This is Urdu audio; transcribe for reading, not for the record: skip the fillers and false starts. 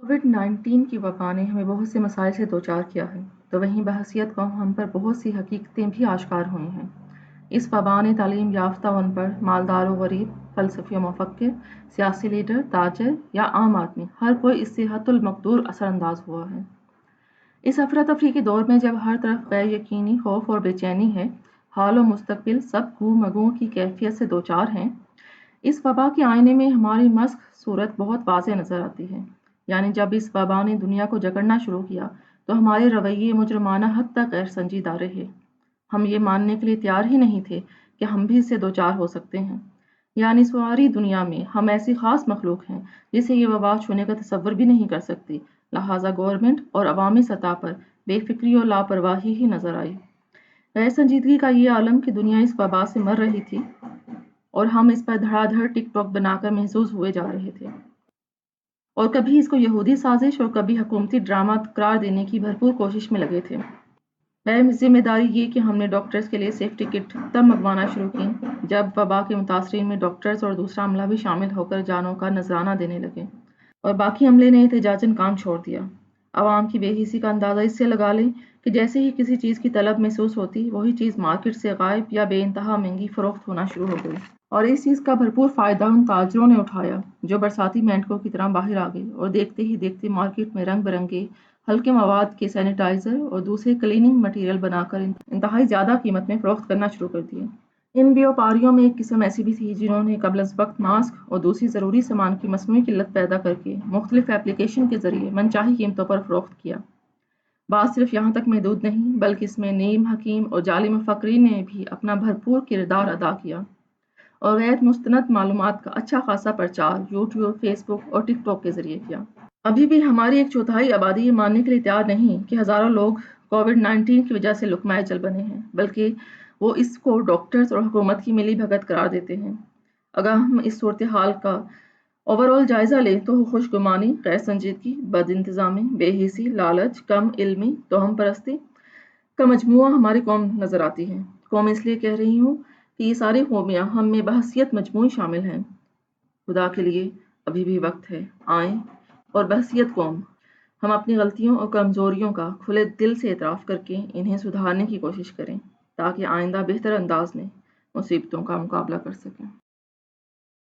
کووڈ-19 کی وبا نے ہمیں بہت سے مسائل سے دوچار کیا ہے، تو وہیں بحیثیت قوم ہم پر بہت سی حقیقتیں بھی آشکار ہوئی ہیں۔ اس وبا نے تعلیم یافتہ ان پڑھ، مالدار و غریب، فلسفی و مفکر، سیاسی لیڈر، تاجر یا عام آدمی، ہر کوئی اس سے حد المقدور اثر انداز ہوا ہے۔ اس افراتفری کے دور میں جب ہر طرف غیر یقینی خوف اور بے چینی ہے، حال و مستقبل سب گو مگو کی کیفیت سے دوچار ہیں، اس وبا کے آئینے میں ہماری مسخ صورت بہت واضح نظر آتی ہے۔ یعنی جب اس وبا نے دنیا کو جکڑنا شروع کیا تو ہمارے رویے مجرمانہ حد تک غیر سنجیدہ رہے۔ ہم یہ ماننے کے لیے تیار ہی نہیں تھے کہ ہم بھی اس سے دوچار ہو سکتے ہیں۔ یعنی ساری دنیا میں ہم ایسی خاص مخلوق ہیں جسے یہ وبا چھونے کا تصور بھی نہیں کر سکتی، لہٰذا گورنمنٹ اور عوامی سطح پر بے فکری اور لاپرواہی ہی نظر آئی۔ غیر سنجیدگی کا یہ عالم کہ دنیا اس وبا سے مر رہی تھی اور ہم اس پر دھڑا دھڑ ٹک ٹاک بنا کر محظوظ ہوئے جا رہے تھے، اور کبھی اس کو یہودی سازش اور کبھی حکومتی ڈرامہ قرار دینے کی بھرپور کوشش میں لگے تھے۔ اہم ذمہ داری یہ کہ ہم نے ڈاکٹرز کے لیے سیفٹی کٹ تب منگوانا شروع کی جب وبا کے متاثرین میں ڈاکٹرز اور دوسرا عملہ بھی شامل ہو کر جانوں کا نذرانہ دینے لگے، اور باقی عملے نے احتجاجاً کام چھوڑ دیا۔ عوام کی بے حسی کا اندازہ اس سے لگا لیں کہ جیسے ہی کسی چیز کی طلب محسوس ہوتی، وہی چیز مارکیٹ سے غائب یا بے انتہا مہنگی فروخت ہونا شروع ہو گئی۔ اور اس چیز کا بھرپور فائدہ ان تاجروں نے اٹھایا جو برساتی مینڈکوں کی طرح باہر آ گئے اور دیکھتے ہی دیکھتے مارکیٹ میں رنگ برنگے ہلکے مواد کے سینیٹائزر اور دوسرے کلیننگ مٹیریل بنا کر انتہائی زیادہ قیمت میں فروخت کرنا شروع کر دیے۔ ان بیوپاریوں میں ایک قسم ایسی بھی تھی جنہوں نے قبل از وقت ماسک اور دوسری ضروری سامان کی مصنوعی قلت پیدا کر کے مختلف ایپلیکیشن کے ذریعے منچاہی قیمتوں پر فروخت کیا۔ بات صرف یہاں تک محدود نہیں بلکہ اس میں نیم حکیم اور جعلی مفکرین نے بھی اپنا بھرپور کردار ادا کیا اور غیر مستند معلومات کا اچھا خاصا پرچار یوٹیوب، فیس بک اور ٹک ٹاک کے ذریعے کیا۔ ابھی بھی ہماری ایک چوتھائی آبادی یہ ماننے کے لیے تیار نہیں کہ ہزاروں لوگ کووڈ-19 کی وجہ سے لقمہ اجل بنے ہیں، بلکہ وہ اس کو ڈاکٹرز اور حکومت کی ملی بھگت قرار دیتے ہیں۔ اگر ہم اس صورتحال کا اوورآل جائزہ لیں تو خوش گمانی، غیر سنجیدگی، بد انتظامی، بے حسی، لالچ، کم علمی، توہم پرستی کا مجموعہ ہماری قوم نظر آتی ہے۔ قوم اس لیے کہہ رہی ہوں کہ یہ ساری قومیاں ہم میں بحیثیت مجموعی شامل ہیں۔ خدا کے لیے ابھی بھی وقت ہے، آئیں اور بحیثیت قوم ہم اپنی غلطیوں اور کمزوریوں کا کھلے دل سے اعتراف کر کے انہیں سدھارنے کی کوشش کریں تاکہ آئندہ بہتر انداز میں مصیبتوں کا مقابلہ کر سکیں۔